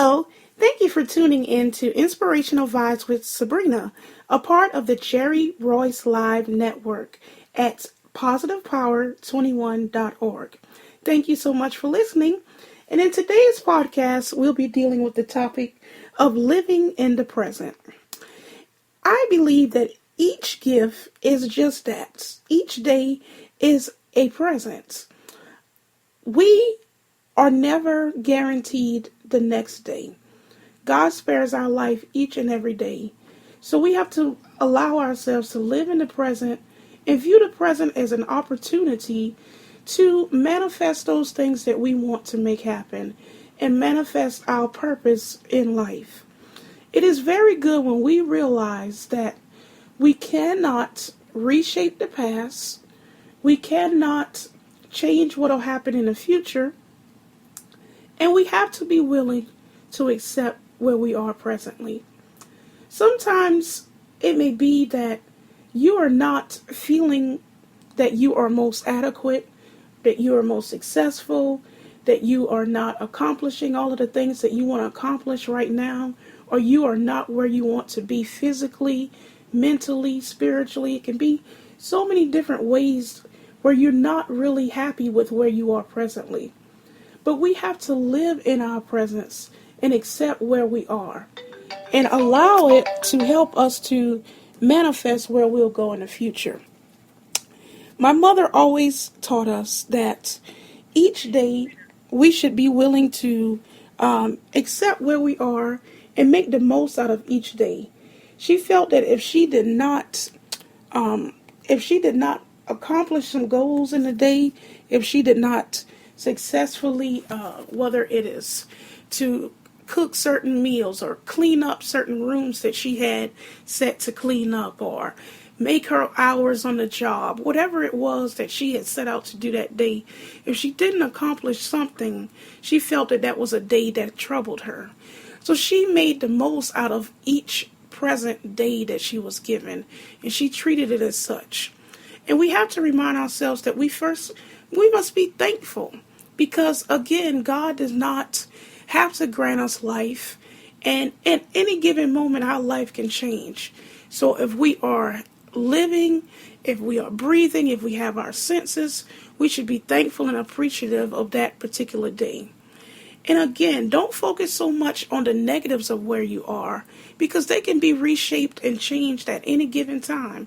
Hello, thank you for tuning in to Inspirational Vibes with Sabrina, a part of the Jerry Royce Live Network at positivepower21.org. Thank you so much for listening. And in today's podcast, we'll be dealing with the topic of living in the present. I believe that each gift is just that. Each day is a present. We are never guaranteed the next day. God spares our life each and every day. So we have to allow ourselves to live in the present and view the present as an opportunity to manifest those things that we want to make happen and manifest our purpose in life. It is very good when we realize that we cannot reshape the past, we cannot change what will happen in the future, and we have to be willing to accept where we are presently. Sometimes it may be that you are not feeling that you are most adequate, that you are most successful, that you are not accomplishing all of the things that you want to accomplish right now, or you are not where you want to be physically, mentally, spiritually. It can be so many different ways where you're not really happy with where you are presently. But we have to live in our presence and accept where we are and allow it to help us to manifest where we'll go in the future. My mother always taught us that each day we should be willing to accept where we are and make the most out of each day. She felt that if she did not accomplish some goals in the day, if she did not successfully, whether it is to cook certain meals or clean up certain rooms that she had set to clean up or make her hours on the job, whatever it was that she had set out to do that day, if she didn't accomplish something, she felt that that was a day that troubled her. So she made the most out of each present day that she was given, and she treated it as such. And we have to remind ourselves that we must be thankful. Because, again, God does not have to grant us life. And at any given moment, our life can change. So if we are living, if we are breathing, if we have our senses, we should be thankful and appreciative of that particular day. And again, don't focus so much on the negatives of where you are, because they can be reshaped and changed at any given time.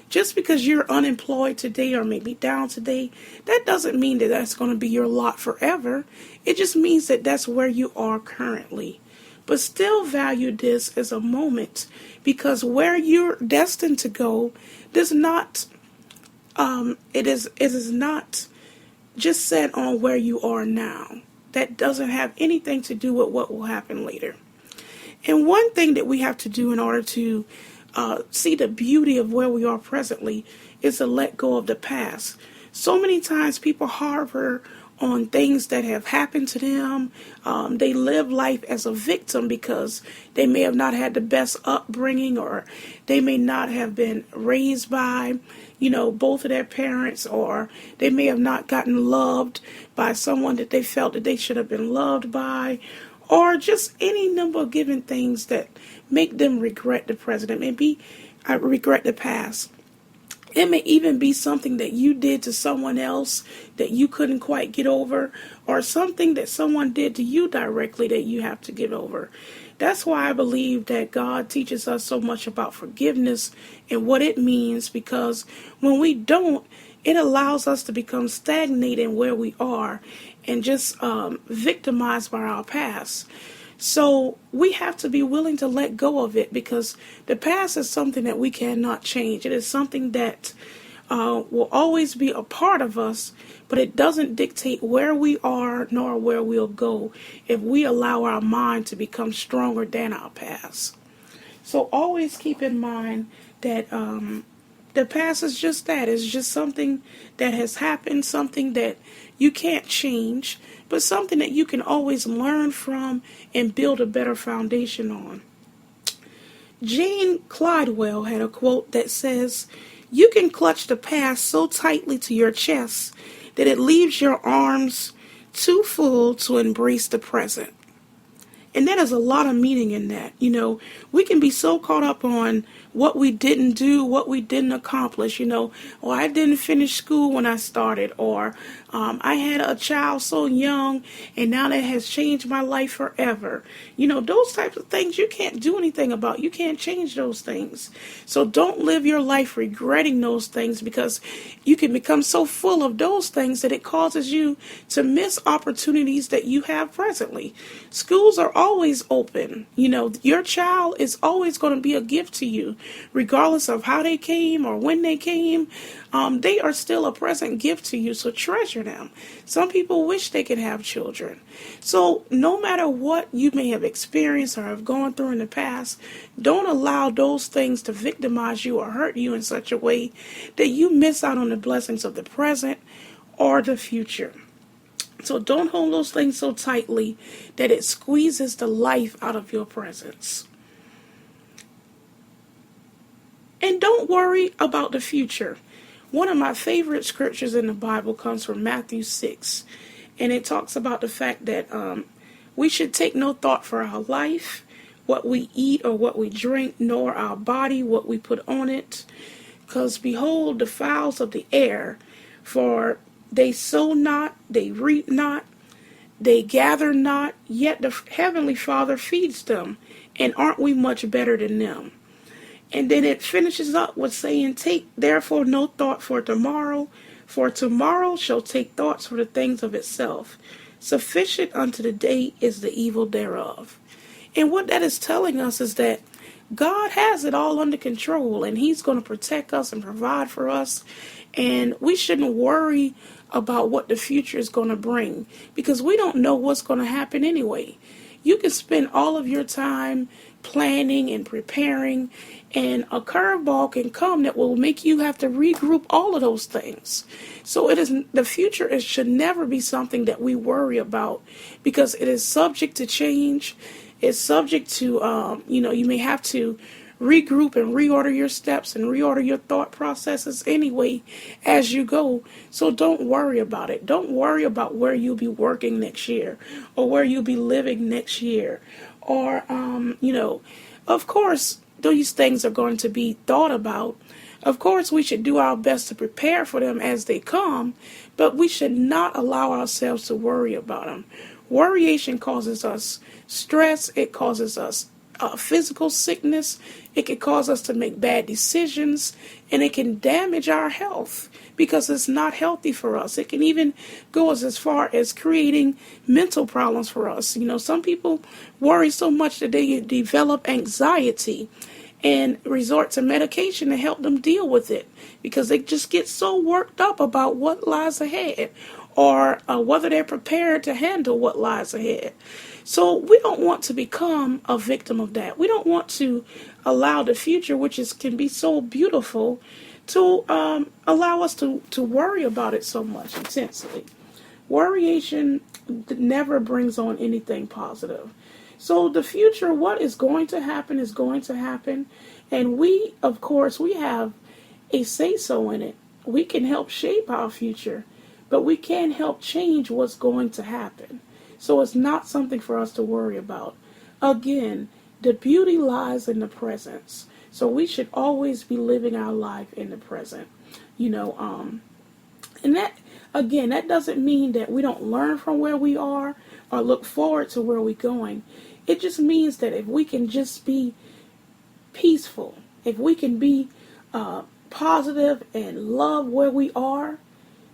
Just because you're unemployed today or maybe down today, that doesn't mean that that's going to be your lot forever. It just means that that's where you are currently. But still value this as a moment, because where you're destined to go does not, it is not just set on where you are now. That doesn't have anything to do with what will happen later. And one thing that we have to do in order to see the beauty of where we are presently is to let go of the past. So many times people harbor on things that have happened to them. They live life as a victim because they may have not had the best upbringing, or they may not have been raised by, both of their parents, or they may have not gotten loved by someone that they felt that they should have been loved by, or just any number of given things that make them regret the present. Maybe regret the past. It may even be something that you did to someone else that you couldn't quite get over, or something that someone did to you directly that you have to get over. That's why I believe that God teaches us so much about forgiveness and what it means, because when we don't, it allows us to become stagnated where we are and just victimized by our past. So we have to be willing to let go of it, because the past is something that we cannot change. It is something that will always be a part of us, but it doesn't dictate where we are nor where we'll go if we allow our mind to become stronger than our past. So always keep in mind that the past is just that. It's just something that has happened, something that you can't change, but something that you can always learn from and build a better foundation on. Jane Clydewell had a quote that says, "You can clutch the past so tightly to your chest that it leaves your arms too full to embrace the present." And that is a lot of meaning in that. We can be so caught up on what we didn't do, what we didn't accomplish, or I didn't finish school when I started, or I had a child so young and now that has changed my life forever. Those types of things you can't do anything about. You can't change those things. So don't live your life regretting those things, because you can become so full of those things that it causes you to miss opportunities that you have presently. Schools are always open. Your child is always going to be a gift to you, regardless of how they came or when they came. They are still a present gift to you, so treasure them. Some people wish they could have children. So no matter what you may have experienced or have gone through in the past, don't allow those things to victimize you or hurt you in such a way that you miss out on the blessings of the present or the future. So don't hold those things so tightly that it squeezes the life out of your presence. And don't worry about the future. One of my favorite scriptures in the Bible comes from Matthew 6. And it talks about the fact that we should take no thought for our life, what we eat or what we drink, nor our body, what we put on it. Because behold, the fowls of the air, for they sow not, they reap not, they gather not, yet the heavenly Father feeds them. And aren't we much better than them? And then it finishes up with saying, take therefore no thought for tomorrow shall take thoughts for the things of itself. Sufficient unto the day is the evil thereof. And what that is telling us is that God has it all under control, and He's going to protect us and provide for us. And we shouldn't worry about what the future is going to bring, because we don't know what's going to happen anyway. You can spend all of your time planning and preparing, and a curveball can come that will make you have to regroup all of those things. So the future should never be something that we worry about, because it is subject to change. It's subject to, you may have to regroup and reorder your steps and reorder your thought processes anyway as you go. So don't worry about it. Don't worry about where you'll be working next year or where you'll be living next year. Or, of course, these things are going to be thought about. Of course, we should do our best to prepare for them as they come, but we should not allow ourselves to worry about them. Worryation causes us stress. It causes us physical sickness. It can cause us to make bad decisions, and it can damage our health because it's not healthy for us. It can even go as far as creating mental problems for us. Some people worry so much that they develop anxiety and resort to medication to help them deal with it, because they just get so worked up about what lies ahead, or whether they're prepared to handle what lies ahead. So we don't want to become a victim of that. We don't want to allow the future, which can be so beautiful, to allow us to worry about it so much intensely. Worryation never brings on anything positive. So the future, what is going to happen is going to happen. And we, of course, we have a say-so in it. We can help shape our future, but we can't help change what's going to happen. So it's not something for us to worry about. Again, the beauty lies in the presence. So we should always be living our life in the present. And that, again, that doesn't mean that we don't learn from where we are or look forward to where we're going. It just means that if we can just be peaceful, if we can be positive and love where we are,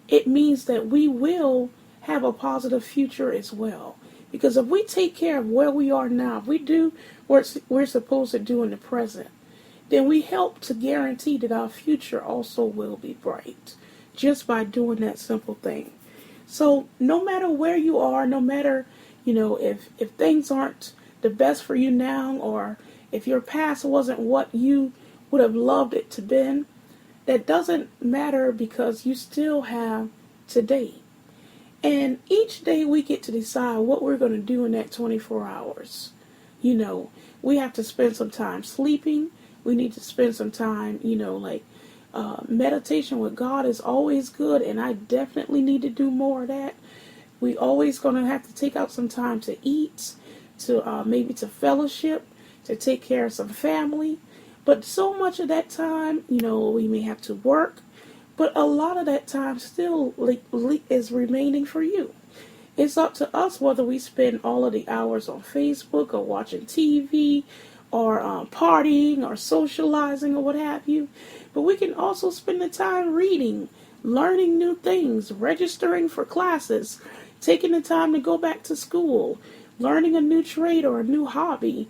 it means that we will have a positive future as well. Because if we take care of where we are now, if we do what we're supposed to do in the present, then we help to guarantee that our future also will be bright, just by doing that simple thing. So no matter where you are, no matter, if things aren't the best for you now, or if your past wasn't what you would have loved it to been, that doesn't matter, because you still have today. And each day we get to decide what we're going to do in that 24 hours. We have to spend some time sleeping. We need to spend some time, meditation with God is always good, and I definitely need to do more of that. We always going to have to take out some time to eat. to maybe to fellowship, to take care of some family. But so much of that time, we may have to work, but a lot of that time still is remaining for you. It's up to us whether we spend all of the hours on Facebook or watching TV or partying or socializing or what have you. But we can also spend the time reading, learning new things, registering for classes, taking the time to go back to school, learning a new trade or a new hobby,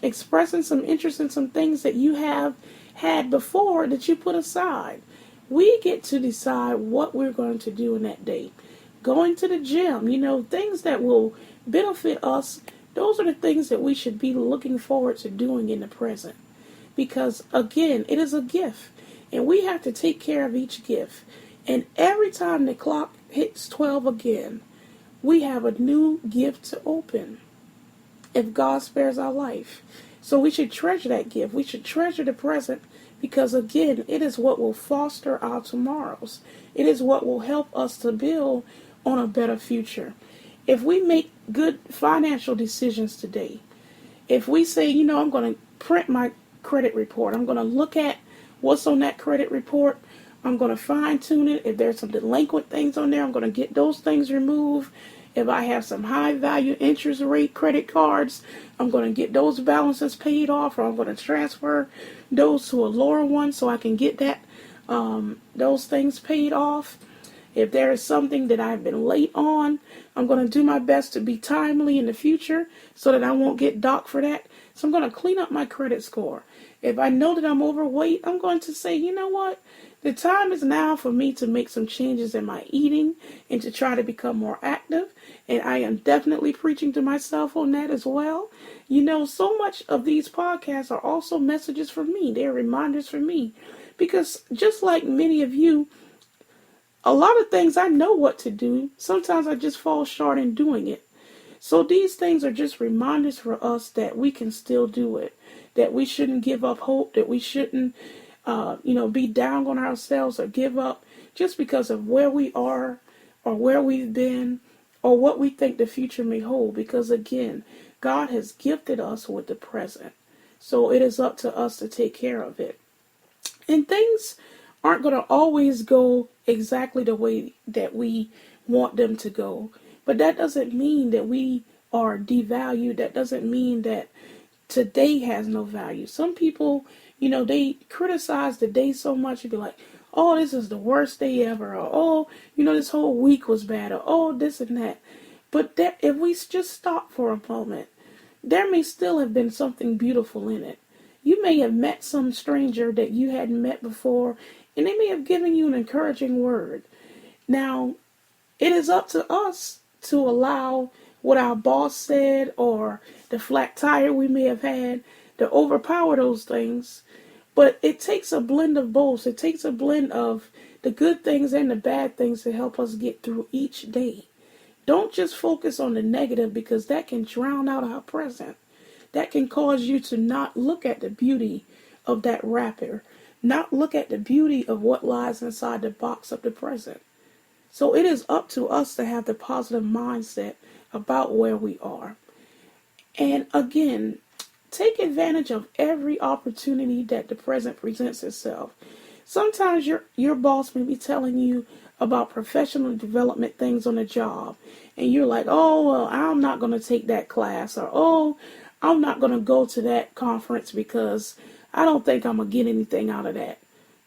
expressing some interest in some things that you have had before that you put aside. We get to decide what we're going to do in that day. Going to the gym, things that will benefit us, those are the things that we should be looking forward to doing in the present. Because, again, it is a gift, and we have to take care of each gift. And every time the clock hits 12 again, we have a new gift to open if God spares our life. So we should treasure that gift. We should treasure the present because, again, it is what will foster our tomorrows. It is what will help us to build on a better future. If we make good financial decisions today, if we say, I'm going to print my credit report, I'm going to look at what's on that credit report, I'm going to fine tune it. If there's some delinquent things on there, I'm going to get those things removed. If I have some high value interest rate credit cards, I'm going to get those balances paid off, or I'm going to transfer those to a lower one so I can get that those things paid off. If there is something that I've been late on, I'm going to do my best to be timely in the future so that I won't get docked for that. So I'm going to clean up my credit score. If I know that I'm overweight, I'm going to say, you know what? The time is now for me to make some changes in my eating and to try to become more active. And I am definitely preaching to myself on that as well. So much of these podcasts are also messages for me. They're reminders for me. Because just like many of you, a lot of things I know what to do. Sometimes I just fall short in doing it. So these things are just reminders for us that we can still do it. That we shouldn't give up hope. That we shouldn't, be down on ourselves or give up just because of where we are or where we've been or what we think the future may hold. Because again, God has gifted us with the present. So it is up to us to take care of it. And things aren't going to always go exactly the way that we want them to go. But that doesn't mean that we are devalued. That doesn't mean that today has no value. Some people, they criticize the day so much. You'd be like, oh, this is the worst day ever. Or, oh, this whole week was bad. Or, oh, this and that. But if we just stop for a moment, there may still have been something beautiful in it. You may have met some stranger that you hadn't met before, and they may have given you an encouraging word. Now, it is up to us to allow what our boss said or the flat tire we may have had to overpower those things. But it takes a blend of both. It takes a blend of the good things and the bad things to help us get through each day. Don't just focus on the negative because that can drown out our present. That can cause you to not look at the beauty of that wrapper, not look at the beauty of what lies inside the box of the present. So it is up to us to have the positive mindset about where we are. And again, take advantage of every opportunity that the present presents itself. Sometimes your boss may be telling you about professional development things on the job, and you're like, oh, well, I'm not going to take that class, or oh, I'm not going to go to that conference because I don't think I'm going to get anything out of that.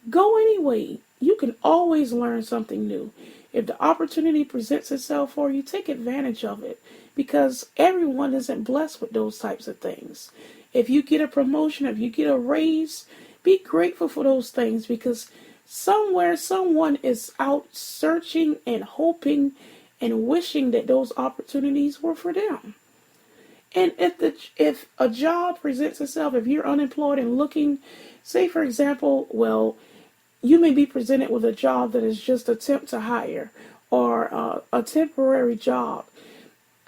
Go anyway. You can always learn something new. If the opportunity presents itself for you, take advantage of it because everyone isn't blessed with those types of things. If you get a promotion, if you get a raise, be grateful for those things because somewhere someone is out searching and hoping and wishing that those opportunities were for them. And if a job presents itself, if you're unemployed and looking, say for example, well, you may be presented with a job that is just a temp to hire or a temporary job.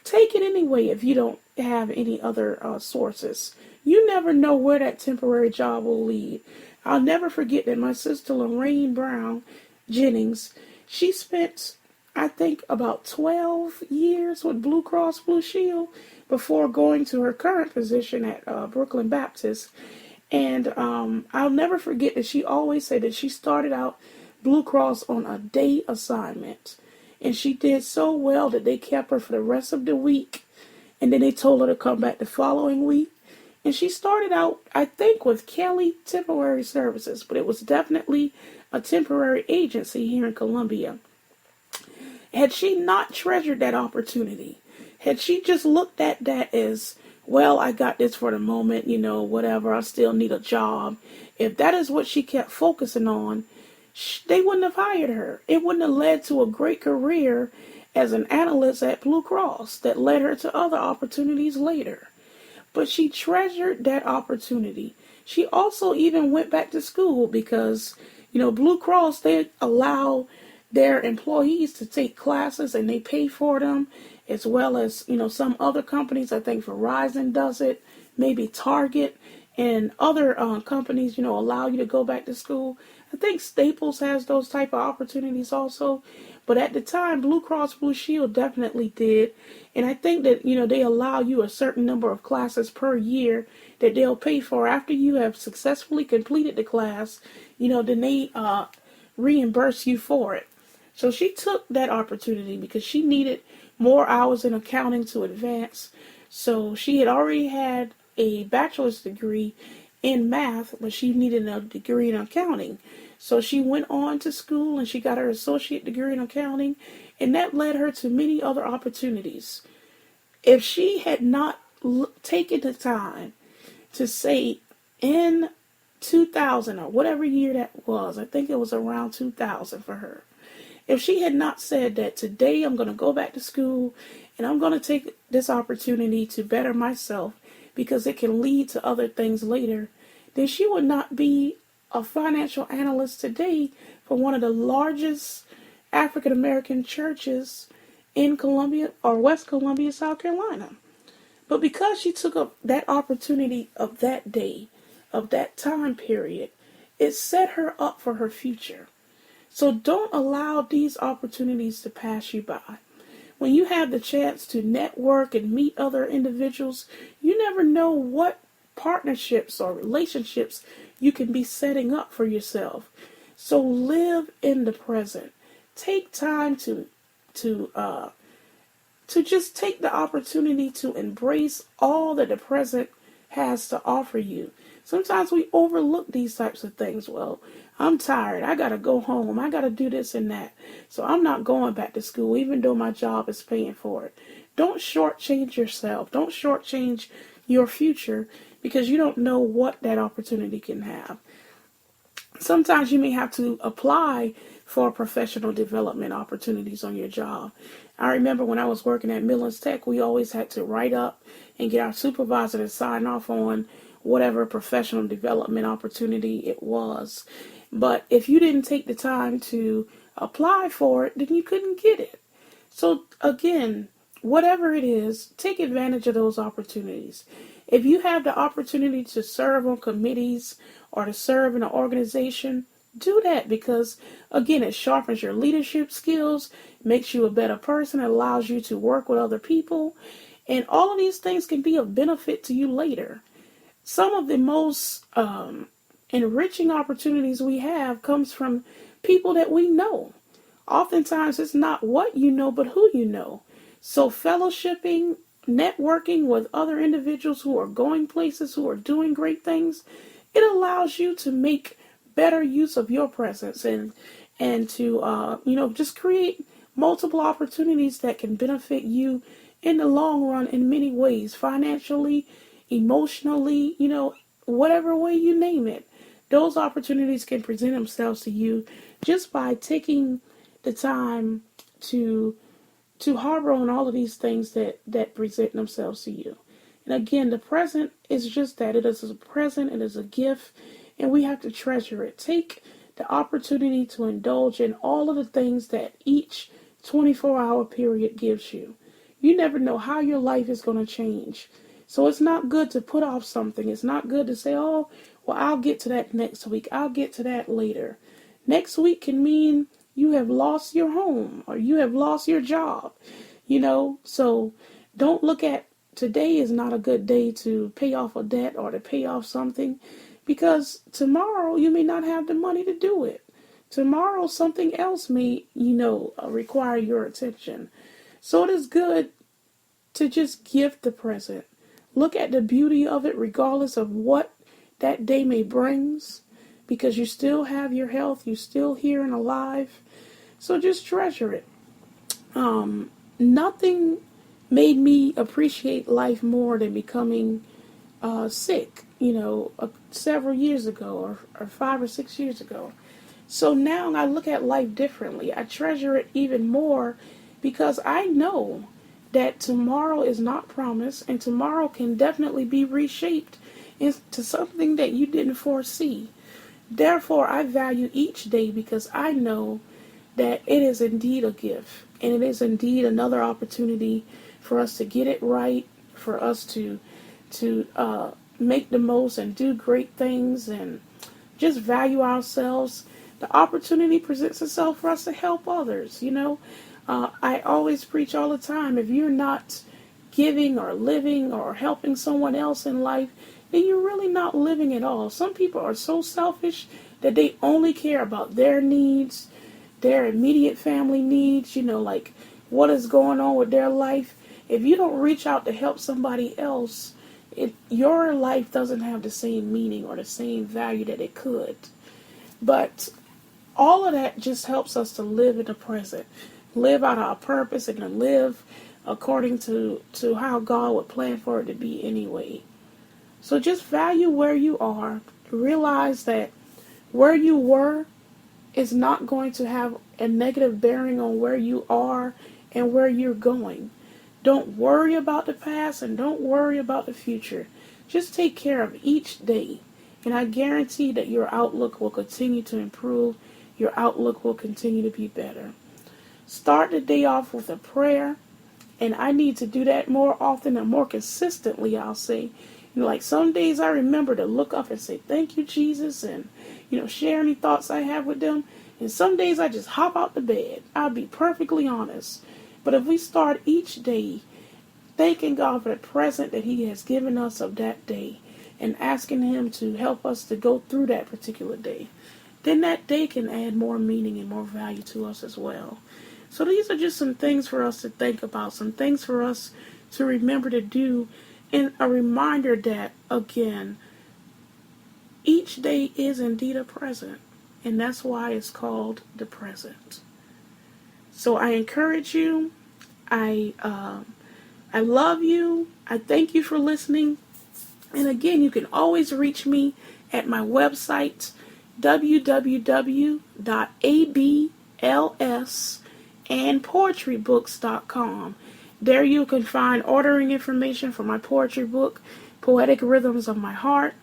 Take it anyway if you don't have any other sources. You never know where that temporary job will lead. I'll never forget that my sister Lorraine Brown Jennings, she spent I think, about 12 years with Blue Cross Blue Shield before going to her current position at Brooklyn Baptist. And I'll never forget that she always said that she started out Blue Cross on a day assignment. And she did so well that they kept her for the rest of the week. And then they told her to come back the following week. And she started out, I think, with Kelly Temporary Services, but it was definitely a temporary agency here in Columbia. Had she not treasured that opportunity, had she just looked at that as, well, I got this for the moment, whatever, I still need a job. If that is what she kept focusing on, they wouldn't have hired her. It wouldn't have led to a great career as an analyst at Blue Cross that led her to other opportunities later. But she treasured that opportunity. She also even went back to school because, Blue Cross, they allow their employees to take classes and they pay for them, as well as, some other companies. I think Verizon does it, maybe Target, and other companies, allow you to go back to school. I think Staples has those type of opportunities also. But at the time, Blue Cross Blue Shield definitely did. And I think that, they allow you a certain number of classes per year that they'll pay for after you have successfully completed the class. Then they reimburse you for it. So she took that opportunity because she needed more hours in accounting to advance. So she had already had a bachelor's degree in math, but she needed a degree in accounting. So she went on to school and she got her associate degree in accounting, and that led her to many other opportunities. If she had not taken the time to say in 2000 or whatever year that was, I think it was around 2000 for her. If she had not said that today I'm going to go back to school and I'm going to take this opportunity to better myself because it can lead to other things later, then she would not be a financial analyst today for one of the largest African American churches in Columbia or West Columbia, South Carolina. But because she took up that opportunity of that day, of that time period, it set her up for her future. So don't allow these opportunities to pass you by. When you have the chance to network and meet other individuals, you never know what partnerships or relationships you can be setting up for yourself. So live in the present. Take time to just take the opportunity to embrace all that the present has to offer you. Sometimes we overlook these types of things. Well, I'm tired. I got to go home. I got to do this and that. So I'm not going back to school, even though my job is paying for it. Don't shortchange yourself. Don't shortchange your future because you don't know what that opportunity can have. Sometimes you may have to apply for professional development opportunities on your job. I remember when I was working at Millen's Tech, we always had to write up and get our supervisor to sign off on whatever professional development opportunity it was. But if you didn't take the time to apply for it, then you couldn't get it. So again, whatever it is, take advantage of those opportunities. If you have the opportunity to serve on committees or to serve in an organization, do that because, again, it sharpens your leadership skills, makes you a better person, it allows you to work with other people, and all of these things can be of benefit to you later. Some of the most enriching opportunities we have comes from people that we know. Oftentimes it's not what you know, but who you know. So fellowshipping, networking with other individuals who are going places, who are doing great things, it allows you to make better use of your presence and to just create multiple opportunities that can benefit you in the long run in many ways, financially, emotionally, whatever way you name it. Those opportunities can present themselves to you just by taking the time to harbor on all of these things that present themselves to you. And again, the present is just that. It is a present, it is a gift, and we have to treasure it. Take the opportunity to indulge in all of the things that each 24-hour period gives you. You never know how your life is going to change. So it's not good to put off something. It's not good to say, oh, well, I'll get to that next week. I'll get to that later. Next week can mean you have lost your home or you have lost your job, So don't look at today is not a good day to pay off a debt or to pay off something, because tomorrow you may not have the money to do it. Tomorrow something else may, require your attention. So it is good to just give the present. Look at the beauty of it regardless of what that day may brings, because you still have your health, you're still here and alive. So just treasure it. Nothing made me appreciate life more than becoming sick, several years ago or 5 or 6 years ago. So now I look at life differently. I treasure it even more because I know that tomorrow is not promised, and tomorrow can definitely be reshaped into something that you didn't foresee. Therefore, I value each day because I know that it is indeed a gift, and it is indeed another opportunity for us to get it right, for us to make the most and do great things and just value ourselves. The opportunity presents itself for us to help others, I always preach all the time, if you're not giving or living or helping someone else in life, then you're really not living at all. Some people are so selfish that they only care about their needs, their immediate family needs, like what is going on with their life. If you don't reach out to help somebody else, your life doesn't have the same meaning or the same value that it could. But all of that just helps us to live in the present, live out our purpose, and to live according to how God would plan for it to be anyway. So just value where you are. Realize that where you were is not going to have a negative bearing on where you are and where you're going. Don't worry about the past and don't worry about the future. Just take care of each day. And I guarantee that your outlook will continue to improve. Your outlook will continue to be better. Start the day off with a prayer. And I need to do that more often and more consistently, I'll say. Like some days I remember to look up and say, thank you, Jesus, and, share any thoughts I have with them. And some days I just hop out the bed. I'll be perfectly honest. But if we start each day thanking God for the present that He has given us of that day and asking Him to help us to go through that particular day, then that day can add more meaning and more value to us as well. So these are just some things for us to think about, some things for us to remember to do, and a reminder that, again, each day is indeed a present, and that's why it's called the present. So I encourage you. I love you. I thank you for listening. And again, you can always reach me at my website, www.ablsandpoetrybooks.com. There you can find ordering information for my poetry book, Poetic Rhythms of My Heart,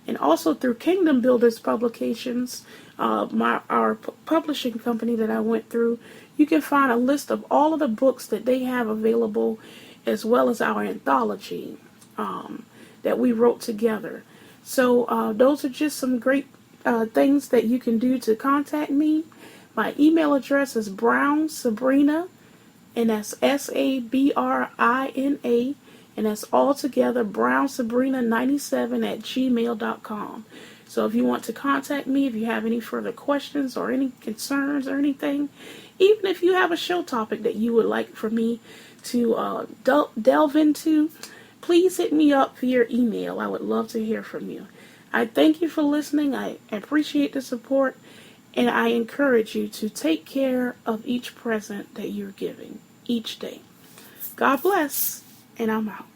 and also through Kingdom Builders Publications, our publishing company that I went through. You can find a list of all of the books that they have available, as well as our anthology that we wrote together. So those are just some great things that you can do to contact me. My email address is Brown Sabrina, and that's Sabrina, and that's all together, brownsabrina97@gmail.com. So if you want to contact me, if you have any further questions or any concerns or anything, even if you have a show topic that you would like for me to delve into, please hit me up via email. I would love to hear from you. I thank you for listening. I appreciate the support, and I encourage you to take care of each present that you're giving each day. God bless, and I'm out.